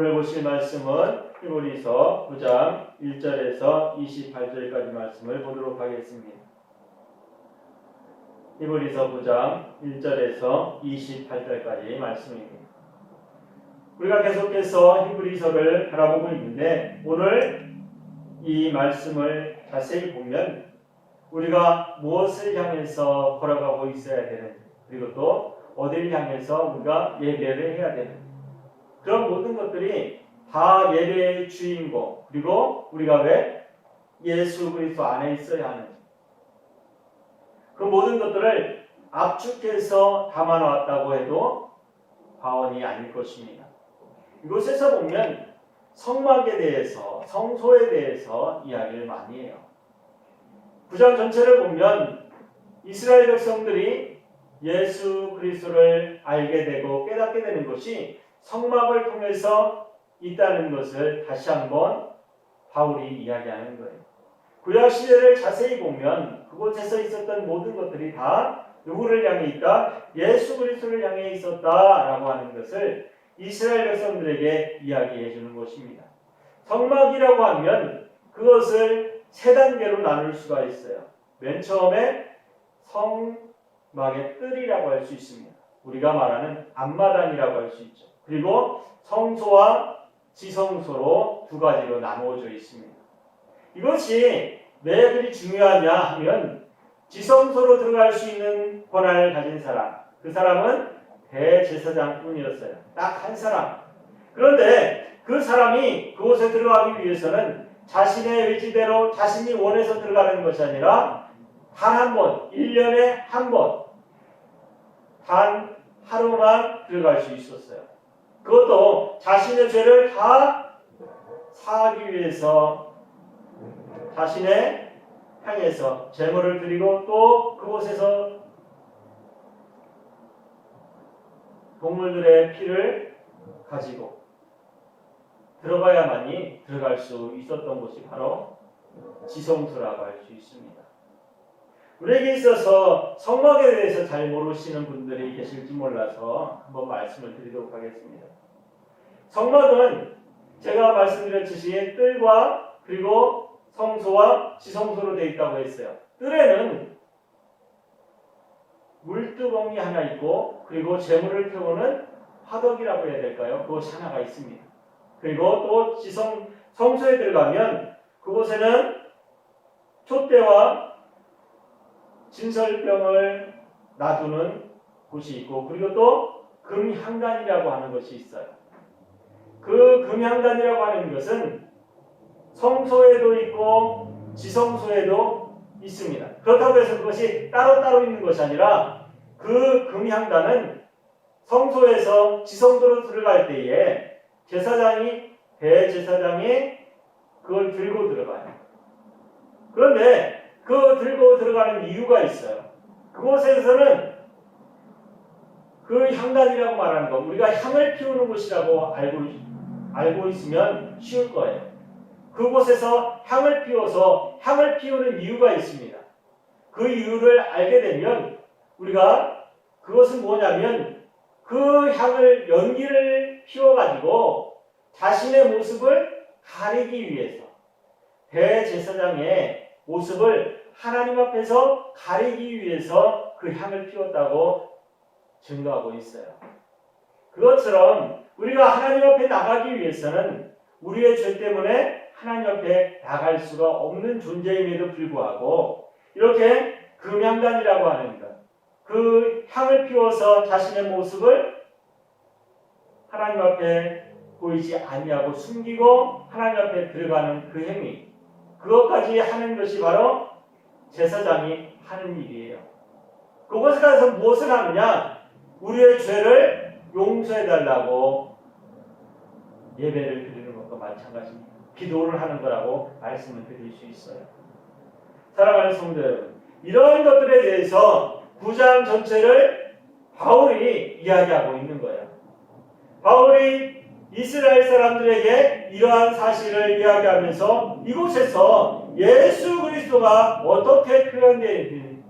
오늘 보실 말씀은 히브리서 9장 1절에서 28절까지 말씀을 보도록 하겠습니다. 히브리서 9장 1절에서 28절까지 말씀입니다. 우리가 계속해서 히브리서를 바라보고 있는데 오늘 이 말씀을 자세히 보면 우리가 무엇을 향해서 걸어가고 있어야 되는지, 그리고 또 어디를 향해서 우리가 예배를 해야 되는지, 그런 모든 것들이 다 예배의 주인공, 그리고 우리가 왜 예수 그리스도 안에 있어야 하는지, 그 모든 것들을 압축해서 담아놓았다고 해도 과언이 아닐 것입니다. 이곳에서 보면 성막에 대해서, 성소에 대해서 이야기를 많이 해요. 9장 전체를 보면 이스라엘 백성들이 예수 그리스도를 알게 되고 깨닫게 되는 것이 성막을 통해서 있다는 것을 다시 한번 바울이 이야기하는 거예요. 구약 시대를 자세히 보면 그곳에서 있었던 모든 것들이 다 누구를 향해 있다? 예수 그리스도를 향해 있었다라고 하는 것을 이스라엘 백성들에게 이야기해 주는 것입니다. 성막이라고 하면 그것을 세 단계로 나눌 수가 있어요. 맨 처음에 성막의 뜰이라고 할 수 있습니다. 우리가 말하는 앞마당이라고 할 수 있죠. 그리고 성소와 지성소로 두 가지로 나누어져 있습니다. 이것이 왜 그리 중요하냐 하면 지성소로 들어갈 수 있는 권한을 가진 사람, 그 사람은 대제사장뿐이었어요. 딱 한 사람. 그런데 그 사람이 그곳에 들어가기 위해서는 자신의 의지대로 자신이 원해서 들어가는 것이 아니라 단 한 번, 1년에 한 번, 단 하루만 들어갈 수 있었어요. 그것도 자신의 죄를 다 사하기 위해서 자신의 향해서 제물을 드리고 또 그곳에서 동물들의 피를 가지고 들어가야만이 들어갈 수 있었던 곳이 바로 지성소라고 할 수 있습니다. 우리에게 있어서 성막에 대해서 잘 모르시는 분들이 계실지 몰라서 한번 말씀을 드리도록 하겠습니다. 성막은 제가 말씀드렸듯이 뜰과 그리고 성소와 지성소로 되어 있다고 했어요. 뜰에는 물두멍이 하나 있고 그리고 재물을 태우는 화덕이라고 해야 될까요? 그것이 하나가 있습니다. 그리고 또 성소에 들어가면 그곳에는 촛대와 진설병을 놔두는 곳이 있고 그리고 또 금향단이라고 하는 것이 있어요. 그 금향단이라고 하는 것은 성소에도 있고 지성소에도 있습니다. 그렇다고 해서 그것이 따로따로 있는 것이 아니라 그 금향단은 성소에서 지성소로 들어갈 때에 대제사장이 그걸 들고 들어가요. 그런데 그 들고 들어가는 이유가 있어요. 그곳에서는 그 향단이라고 말하는 거, 우리가 향을 피우는 곳이라고 알고 있으면 쉬울 거예요. 그곳에서 향을 피워서 향을 피우는 이유가 있습니다. 그 이유를 알게 되면 우리가 그것은 뭐냐면 그 향을 연기를 피워가지고 자신의 모습을 가리기 위해서 대제사장의 모습을 하나님 앞에서 가리기 위해서 그 향을 피웠다고 증거하고 있어요. 그것처럼 우리가 하나님 앞에 나가기 위해서는 우리의 죄 때문에 하나님 앞에 나갈 수가 없는 존재임에도 불구하고 이렇게 금향단이라고 하는 것, 그 향을 피워서 자신의 모습을 하나님 앞에 보이지 아니하고 숨기고 하나님 앞에 들어가는 그 행위, 그것까지 하는 것이 바로 제사장이 하는 일이에요. 그곳에 가서 무엇을 하느냐? 우리의 죄를 용서해달라고 예배를 드리는 것과 마찬가지입니다. 기도를 하는 거라고 말씀을 드릴 수 있어요. 사랑하는 성도 여러분, 이러한 것들에 대해서 9장 전체를 바울이 이야기하고 있는 거예요. 바울이 이스라엘 사람들에게 이러한 사실을 이야기하면서 이곳에서 예수 그리스도가 어떻게 표현되어지는지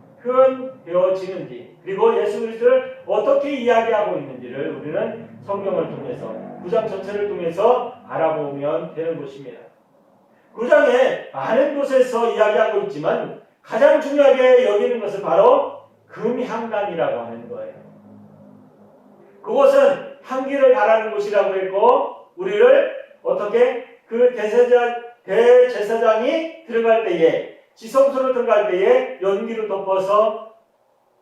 그리고 예수 그리스도를 어떻게 이야기하고 있는지를 우리는 성경을 통해서 9장 전체를 통해서 알아보면 되는 것입니다. 9장에 많은 곳에서 이야기하고 있지만 가장 중요하게 여기는 것은 바로 금향단이라고 하는 거예요. 그곳은 향기를 바라는 곳이라고 했고 우리를 어떻게 그 대제사장이 들어갈 때에 지성소로 들어갈 때에 연기로 덮어서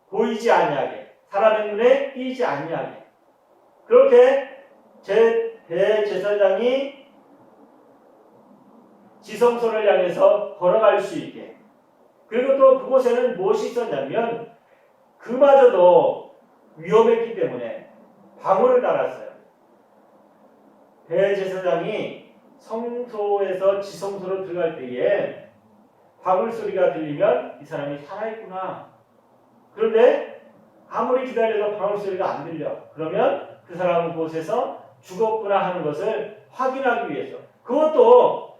보이지 아니하게 사람의 눈에 띄지 아니하게 그렇게 대제사장이 지성소를 향해서 걸어갈 수 있게 그리고 또 그곳에는 무엇이 있었냐면 그마저도 위험했기 때문에 방울을 달았어요. 대제사장이 성소에서 지성소로 들어갈 때에 방울 소리가 들리면 이 사람이 살아있구나. 그런데 아무리 기다려도 방울 소리가 안 들려. 그러면 그 사람은 그곳에서 죽었구나 하는 것을 확인하기 위해서 그것도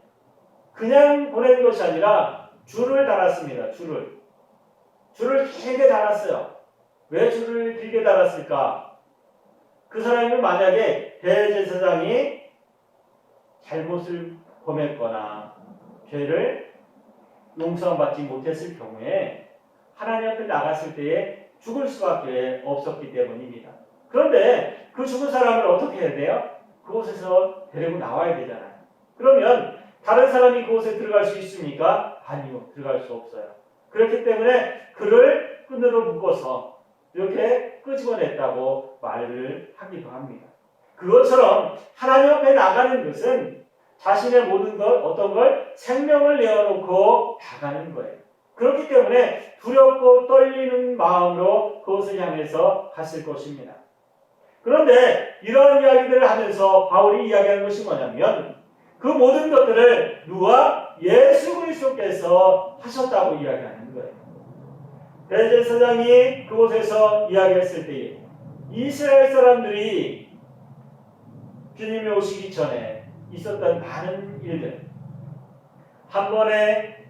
그냥 보낸 것이 아니라 줄을 달았습니다. 줄을 길게 달았어요. 왜 줄을 길게 달았을까? 그 사람이 만약에 대제사장이 잘못을 범했거나 죄를 용서받지 못했을 경우에 하나님 앞에 나갔을 때에 죽을 수밖에 없었기 때문입니다. 그런데 그 죽은 사람을 어떻게 해야 돼요? 그곳에서 데리고 나와야 되잖아요. 그러면 다른 사람이 그곳에 들어갈 수 있습니까? 아니요. 들어갈 수 없어요. 그렇기 때문에 그를 끈으로 묶어서 이렇게 끄집어냈다고 말을 하기도 합니다. 그것처럼 하나님 앞에 나가는 것은 자신의 모든 것, 어떤 걸 생명을 내어놓고 나가는 거예요. 그렇기 때문에 두렵고 떨리는 마음으로 그것을 향해서 갔을 것입니다. 그런데 이런 이야기들을 하면서 바울이 이야기하는 것이 뭐냐면 그 모든 것들을 누가 예수 그리스도께서 하셨다고 이야기하는 거예요. 대제사장이 그곳에서 이야기했을 때에 이스라엘 사람들이 주님이 오시기 전에 있었던 많은 일들 한 번에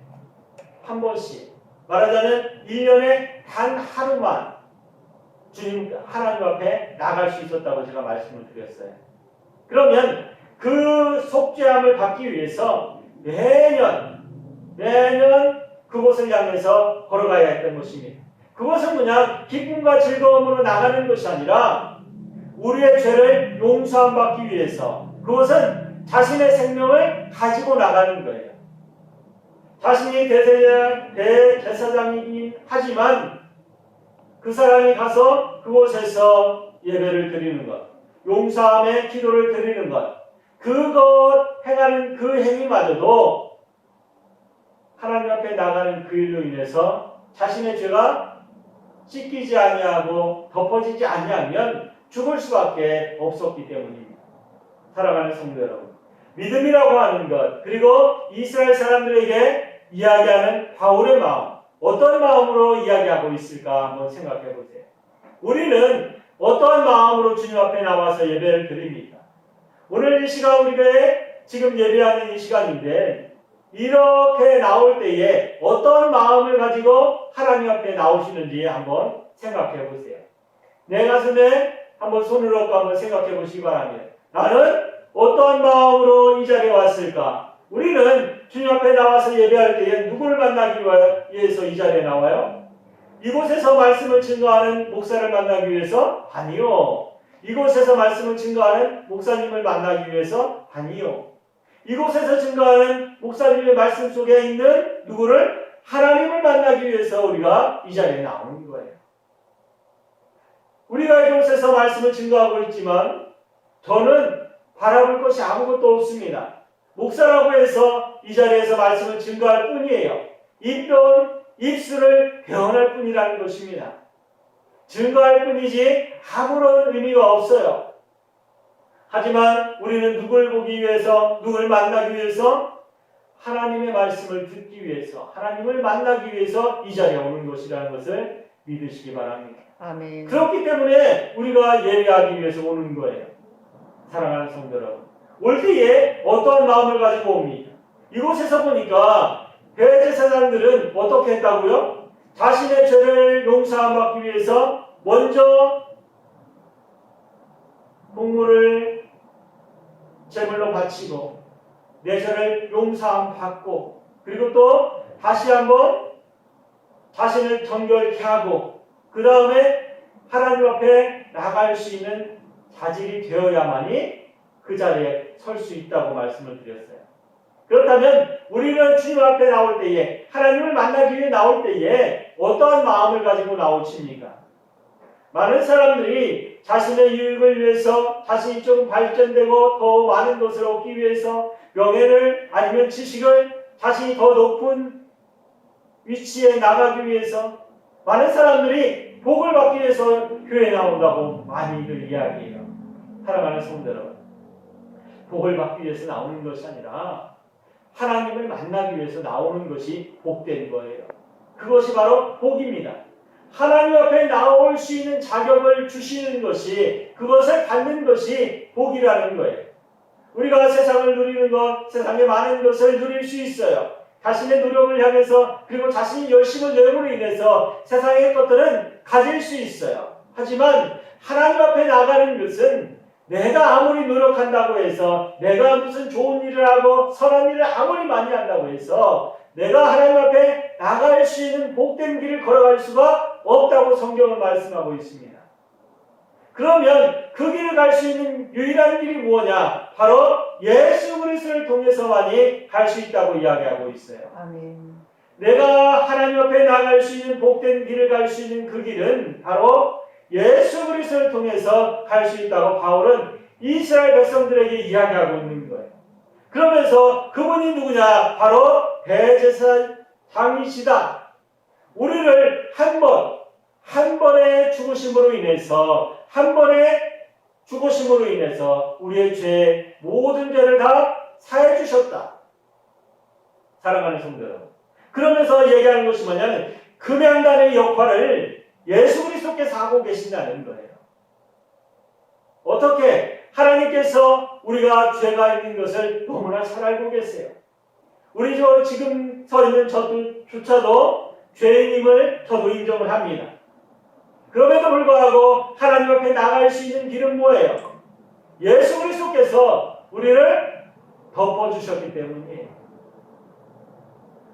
한 번씩 말하자면 1년에 단 하루만 주님 하나님 앞에 나갈 수 있었다고 제가 말씀을 드렸어요. 그러면 그 속죄함을 받기 위해서 매년 그곳을 향해서 걸어가야 했던 것입니다. 그것은 그냥 기쁨과 즐거움으로 나가는 것이 아니라 우리의 죄를 용서함 받기 위해서 그것은 자신의 생명을 가지고 나가는 거예요. 자신이 대제사장이긴 하지만 그 사람이 가서 그곳에서 예배를 드리는 것, 용서함의 기도를 드리는 것, 그것 행하는 그 행위마저도 하나님 앞에 나가는 그 일로 인해서 자신의 죄가 씻기지 아니하고 덮어지지 아니하면 죽을 수밖에 없었기 때문입니다. 사랑하는 성도 여러분, 믿음이라고 하는 것 그리고 이스라엘 사람들에게 이야기하는 바울의 마음 어떤 마음으로 이야기하고 있을까 한번 생각해 보세요. 우리는 어떠한 마음으로 주님 앞에 나와서 예배를 드립니까? 오늘 이 시간 우리가 지금 예배하는 이 시간인데 이렇게 나올 때에 어떤 마음을 가지고 하나님 앞에 나오시는지 한번 생각해 보세요. 내 가슴에 한번 손을 얹고 한번 생각해 보시기 바랍니다. 나는 어떠한 마음으로 이 자리에 왔을까? 우리는 주님 앞에 나와서 예배할 때에 누구를 만나기 위해서 이 자리에 나와요? 이곳에서 말씀을 증거하는 목사를 만나기 위해서? 아니요. 이곳에서 말씀을 증거하는 목사님을 만나기 위해서? 아니요. 이곳에서 증거하는 목사님의 말씀 속에 있는 누구를? 하나님을 만나기 위해서 우리가 이 자리에 나오는 거예요. 우리가 이곳에서 말씀을 증거하고 있지만 저는 바라볼 것이 아무것도 없습니다. 목사라고 해서 이 자리에서 말씀을 증거할 뿐이에요. 입술을 변할 뿐이라는 것입니다. 증거할 뿐이지 아무런 의미가 없어요. 하지만 우리는 누굴 보기 위해서, 누굴 만나기 위해서, 하나님의 말씀을 듣기 위해서, 하나님을 만나기 위해서 이 자리에 오는 것이라는 것을 믿으시기 바랍니다. 아멘. 그렇기 때문에 우리가 예배하기 위해서 오는 거예요. 사랑하는 성도 여러분, 올 때에 어떠한 마음을 가지고 옵니까? 이곳에서 보니까 대제사장들은 어떻게 했다고요? 자신의 죄를 용서받기 위해서 먼저 동물을 제물로 바치고 내 죄를 용서함 받고 그리고 또 다시 한번 자신을 정결케 하고 그 다음에 하나님 앞에 나갈 수 있는 자질이 되어야만이 그 자리에 설 수 있다고 말씀을 드렸어요. 그렇다면 우리는 주님 앞에 나올 때에 하나님을 만나기 위해 나올 때에 어떠한 마음을 가지고 나오십니까? 많은 사람들이 자신의 유익을 위해서 자신이 좀 발전되고 더 많은 것을 얻기 위해서 명예를 아니면 지식을 자신이 더 높은 위치에 나가기 위해서 많은 사람들이 복을 받기 위해서 교회에 나온다고 많이들 이야기해요. 사랑하는 성도 여러분, 복을 받기 위해서 나오는 것이 아니라 하나님을 만나기 위해서 나오는 것이 복된 거예요. 그것이 바로 복입니다. 하나님 앞에 나올 수 있는 자격을 주시는 것이, 그것을 받는 것이 복이라는 거예요. 우리가 세상을 누리는 것, 세상의 많은 것을 누릴 수 있어요. 자신의 노력을 향해서 그리고 자신이 열심을 내므로 인해서 세상의 것들은 가질 수 있어요. 하지만 하나님 앞에 나가는 것은 내가 아무리 노력한다고 해서 내가 무슨 좋은 일을 하고 선한 일을 아무리 많이 한다고 해서 내가 하나님 앞에 나갈 수 있는 복된 길을 걸어갈 수가 없다고 성경은 말씀하고 있습니다. 그러면 그 길을 갈 수 있는 유일한 길이 뭐냐? 바로 예수 그리스도를 통해서만이 갈 수 있다고 이야기하고 있어요. 아멘. 내가 하나님 앞에 나갈 수 있는 복된 길을 갈 수 있는 그 길은 바로 예수 그리스도를 통해서 갈 수 있다고 바울은 이스라엘 백성들에게 이야기하고 있는 거예요. 그러면서 그분이 누구냐? 바로 대제사장이시다. 우리를 한 번의 죽으심으로 인해서 우리의 죄 모든 죄를 다 사해 주셨다. 사랑하는 성도 여러분. 그러면서 얘기하는 것이 뭐냐면 금양단의 역할을 예수 그리스도께서 하고 계신다는 거예요. 어떻게? 하나님께서 우리가 죄가 있는 것을 너무나 잘 알고 계세요. 우리 지금 서 있는 저조차도 죄인임을 저도 인정을 합니다. 그럼에도 불구하고 하나님 앞에 나갈 수 있는 길은 뭐예요? 예수 그리스도께서 우리를 덮어주셨기 때문이에요.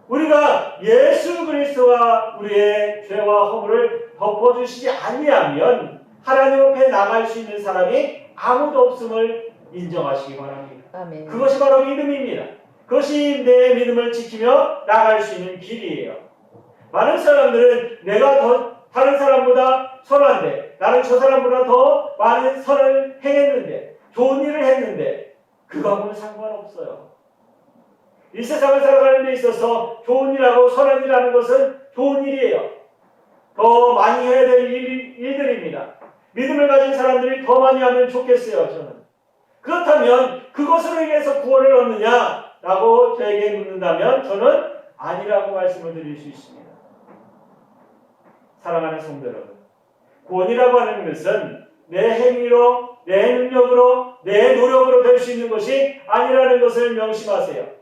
우리가 예수 그리스도와 우리의 죄와 허물을 덮어주시지 아니하면 하나님 앞에 나갈 수 있는 사람이 아무도 없음을 인정하시기 바랍니다. 아멘. 그것이 바로 믿음입니다. 그것이 내 믿음을 지키며 나갈 수 있는 길이에요. 많은 사람들은 내가 다른 사람보다 선한데, 나는 저 사람보다 더 많은 선을 행했는데, 좋은 일을 했는데 그거하고는 상관없어요. 이 세상을 살아가는 데 있어서 좋은 일하고 선한 일하는 것은 좋은 일이에요. 더 많이 해야 될 일들입니다. 믿음을 가진 사람들이 더 많이 하면 좋겠어요. 저는. 그렇다면 그것으로 인해서 구원을 얻느냐라고 저에게 묻는다면 저는 아니라고 말씀을 드릴 수 있습니다. 사랑하는 성도 여러분, 구원이라고 하는 것은 내 행위로, 내 능력으로, 내 노력으로 될 수 있는 것이 아니라는 것을 명심하세요.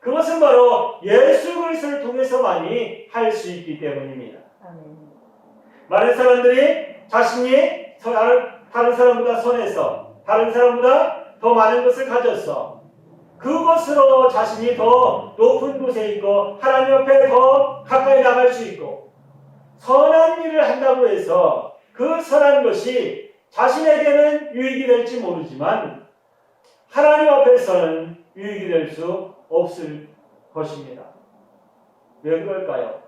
그것은 바로 예수 그리스도를 통해서만이 할 수 있기 때문입니다. 아멘. 많은 사람들이 자신이 다른 사람보다 선해서 다른 사람보다 더 많은 것을 가졌어. 그것으로 자신이 더 높은 곳에 있고 하나님 앞에 더 가까이 나갈 수 있고 선한 일을 한다고 해서 그 선한 것이 자신에게는 유익이 될지 모르지만 하나님 앞에서는 유익이 될 수 없을 것입니다. 왜 그럴까요?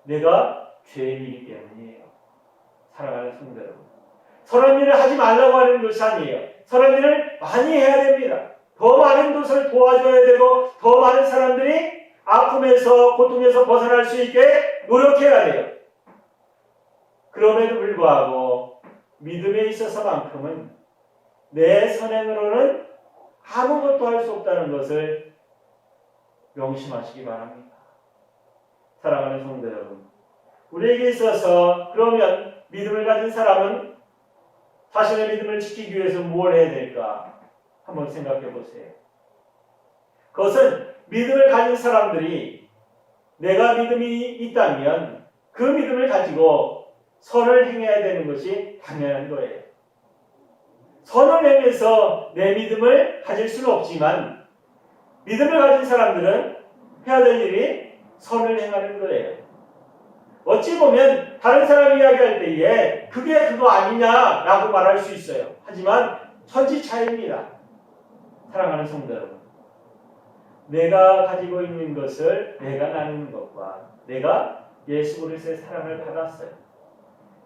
내가 죄인이기 때문이에요. 사랑하는 성도 여러분. 선한 일을 하지 말라고 하는 것이 아니에요. 선한 일을 많이 해야 됩니다. 더 많은 것을 도와줘야 되고 더 많은 사람들이 아픔에서 고통에서 벗어날 수 있게 노력해야 돼요. 그럼에도 불구하고 믿음에 있어서만큼은 내 선행으로는 아무것도 할 수 없다는 것을 명심하시기 바랍니다. 사랑하는 성도 여러분, 우리에게 있어서 그러면 믿음을 가진 사람은 자신의 믿음을 지키기 위해서 뭘 해야 될까? 한번 생각해 보세요. 그것은 믿음을 가진 사람들이 내가 믿음이 있다면 그 믿음을 가지고 선을 행해야 되는 것이 당연한 거예요. 선을 행해서 내 믿음을 가질 수는 없지만 믿음을 가진 사람들은 해야 될 일이 선을 행하는 거예요. 어찌 보면 다른 사람이 이야기할 때에 그게 그거 아니냐라고 말할 수 있어요. 하지만 천지 차이입니다. 사랑하는 성도 여러분, 내가 가지고 있는 것을 내가 나누는 것과 내가 예수 그리스도의 사랑을 받았어요.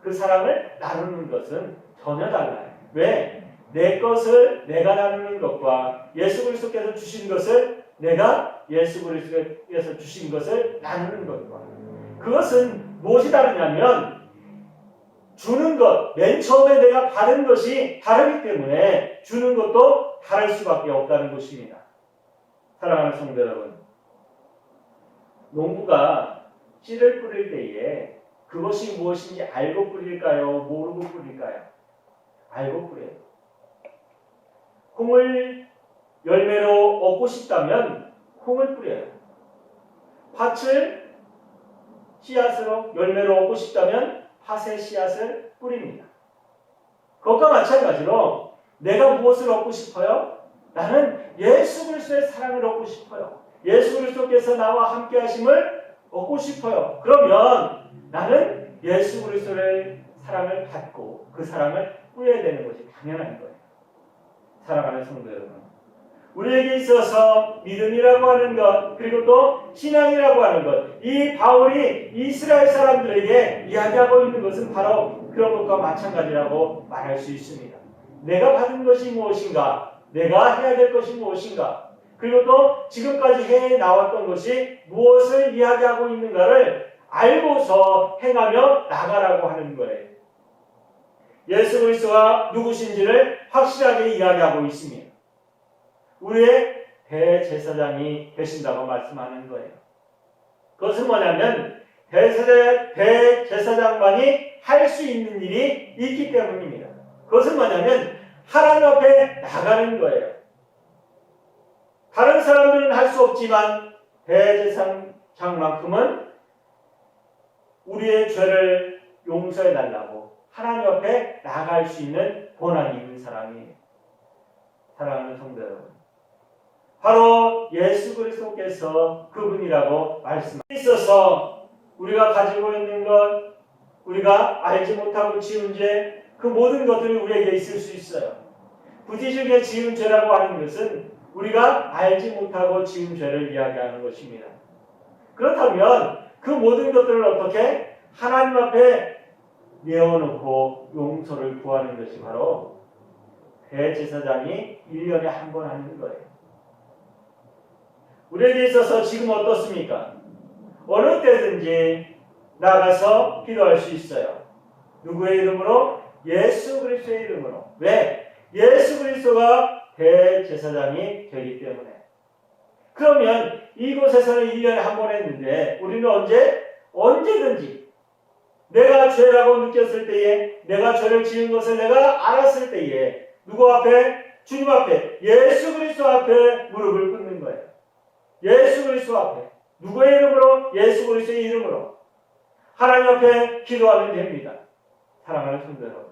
그 사랑을 나누는 것은 전혀 달라요. 왜? 내 것을 내가 나누는 것과 예수 그리스도께서 주신 것을 내가 예수 그리스도께서 주신 것을 나누는 것과 그것은 무엇이 다르냐면 주는 것, 맨 처음에 내가 받은 것이 다르기 때문에 주는 것도 다를 수밖에 없다는 것입니다. 사랑하는 성도 여러분, 농부가 씨를 뿌릴 때에 그것이 무엇인지 알고 뿌릴까요? 모르고 뿌릴까요? 알고 뿌려요. 콩을 열매로 얻고 싶다면 콩을 뿌려요. 팥을 씨앗으로 열매로 얻고 싶다면 팥의 씨앗을 뿌립니다. 그것과 마찬가지로 내가 무엇을 얻고 싶어요? 나는 예수 그리스도의 사랑을 얻고 싶어요. 예수 그리스도께서 나와 함께 하심을 얻고 싶어요. 그러면 나는 예수 그리스도의 사랑을 받고 그 사랑을 뿌려야 되는 것이 당연한 거예요. 사랑하는 성도 여러분, 우리에게 있어서 믿음이라고 하는 것, 그리고 또 신앙이라고 하는 것, 이 바울이 이스라엘 사람들에게 이야기하고 있는 것은 바로 그런 것과 마찬가지라고 말할 수 있습니다. 내가 받은 것이 무엇인가? 내가 해야 될 것이 무엇인가? 그리고 또 지금까지 해 나왔던 것이 무엇을 이야기하고 있는가를 알고서 행하며 나가라고 하는 거예요. 예수 그리스도가 누구신지를 확실하게 이야기하고 있습니다. 우리의 대제사장이 되신다고 말씀하는 거예요. 그것은 뭐냐면 대제사장만이 할 수 있는 일이 있기 때문입니다. 그것은 뭐냐면 하나님 앞에 나가는 거예요. 다른 사람들은 할 수 없지만 대제사장만큼은 우리의 죄를 용서해 달라고 하나님 앞에 나갈 수 있는 권한이 있는 사람이에요. 사랑하는 성도 여러분, 바로 예수 그리스도께서 그분이라고 말씀하시고 있어서 우리가 가지고 있는 것, 우리가 알지 못하고 지은 죄, 그 모든 것들이 우리에게 있을 수 있어요. 부지중에 지은 죄라고 하는 것은 우리가 알지 못하고 지은 죄를 이야기하는 것입니다. 그렇다면 그 모든 것들을 어떻게 하나님 앞에 내어놓고 용서를 구하는 것이 바로 대제사장이 1년에 한 번 하는 거예요. 우리에게 있어서 지금 어떻습니까? 어느 때든지 나가서 기도할 수 있어요. 누구의 이름으로? 예수 그리스도의 이름으로. 왜? 예수 그리스도가 대제사장이 되기 때문에. 그러면 이곳에서는 1년에 한 번 했는데 우리는 언제든지 내가 죄라고 느꼈을 때에, 내가 죄를 지은 것을 내가 알았을 때에 누구 앞에? 주님 앞에, 예수 그리스도 앞에 무릎을 꿇는 거예요. 예수 그리스도 앞에. 누구의 이름으로? 예수 그리스도의 이름으로. 하나님 앞에 기도하면 됩니다. 사랑하는 성도 여러분,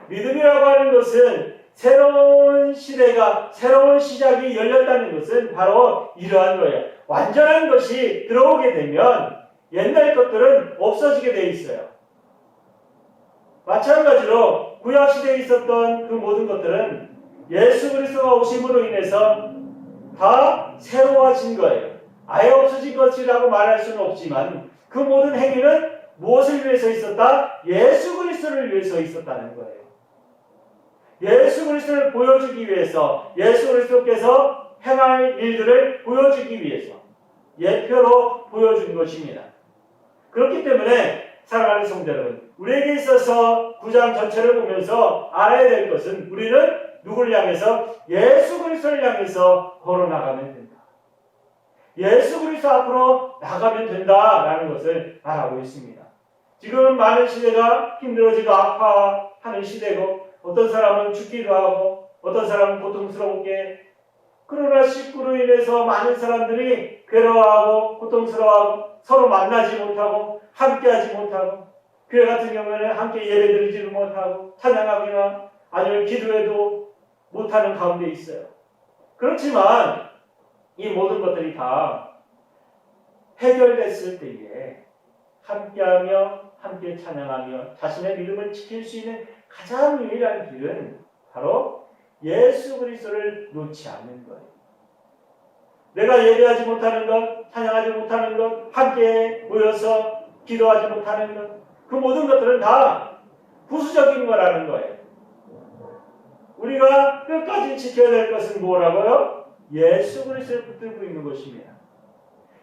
믿음이라고 하는 것은 새로운 시대가, 새로운 시작이 열렸다는 것은 바로 이러한 거예요. 완전한 것이 들어오게 되면 옛날 것들은 없어지게 돼 있어요. 마찬가지로 구약시대에 있었던 그 모든 것들은 예수 그리스도가 오심으로 인해서 다 새로워진 거예요. 아예 없어진 것이라고 말할 수는 없지만 그 모든 행위는 무엇을 위해서 있었다? 예수 그리스도를 위해서 있었다는 거예요. 예수 그리스도를 보여주기 위해서, 예수 그리스도께서 행할 일들을 보여주기 위해서 예표로 보여준 것입니다. 그렇기 때문에 사랑하는 성도 여러분, 우리에게 있어서 9장 전체를 보면서 알아야 될 것은 우리는 누구를 향해서? 예수 그리스도를 향해서 걸어나가면 된다. 예수 그리스도 앞으로 나가면 된다라는 것을 말하고 있습니다. 지금 많은 시대가 힘들어지고 아파하는 시대고, 어떤 사람은 죽기도 하고 어떤 사람은 고통스럽게, 코로나19로 인해서 많은 사람들이 괴로워하고 고통스러워하고 서로 만나지 못하고 함께하지 못하고, 교회 같은 경우에는 함께 예배드리지도 못하고 찬양하기나 아니면 기도해도 못하는 가운데 있어요. 그렇지만 이 모든 것들이 다 해결됐을 때에 함께하며 함께 찬양하며 자신의 믿음을 지킬 수 있는 가장 유일한 길은 바로 예수 그리스도를 놓지 않는 거예요. 내가 예배하지 못하는 것, 찬양하지 못하는 것, 함께 모여서 기도하지 못하는 것, 그 모든 것들은 다 부수적인 거라는 거예요. 우리가 끝까지 지켜야 될 것은 뭐라고요? 예수 그리스도를 붙들고 있는 것입니다.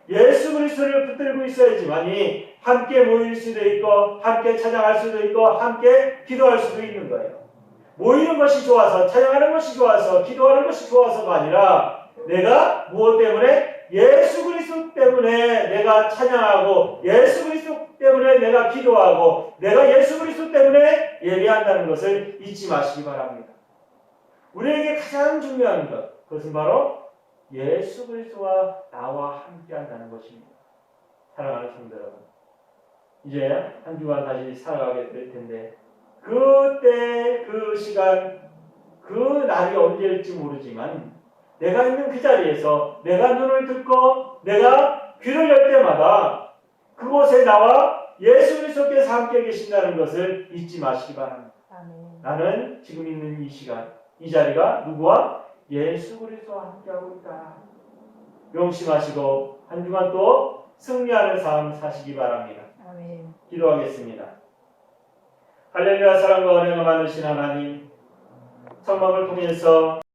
예수 그리스도를 붙들고 있어야지만이 함께 모일 수도 있고 함께 찬양할 수도 있고 함께 기도할 수도 있는 거예요. 모이는 것이 좋아서 찬양하는 것이 좋아서 기도하는 것이 좋아서가 아니라 내가 무엇 때문에? 예수 그리스도 때문에 내가 찬양하고 예수 그리스도 때문에 내가 기도하고 내가 예수 그리스도 때문에 예배한다는 것을 잊지 마시기 바랍니다. 우리에게 가장 중요한 것, 그것은 바로 예수 그리스도와 나와 함께 한다는 것입니다. 사랑하는 성도 여러분, 이제 한 주간 다시 살아가게 될 텐데 그때 그 시간 그 날이 언제일지 모르지만 내가 있는 그 자리에서 내가 눈을 듣고 내가 귀를 열 때마다 그곳에 나와 예수 그리스도께서 함께 계신다는 것을 잊지 마시기 바랍니다. 아멘. 나는 지금 있는 이 시간 이 자리가 누구와? 예수 그리스도와 함께하고 있다. 명심하시고 한 주간 또 승리하는 삶 사시기 바랍니다. 아멘. 기도하겠습니다. 할렐루야. 사랑과 은혜가 많으신 하나님, 성막을 통해서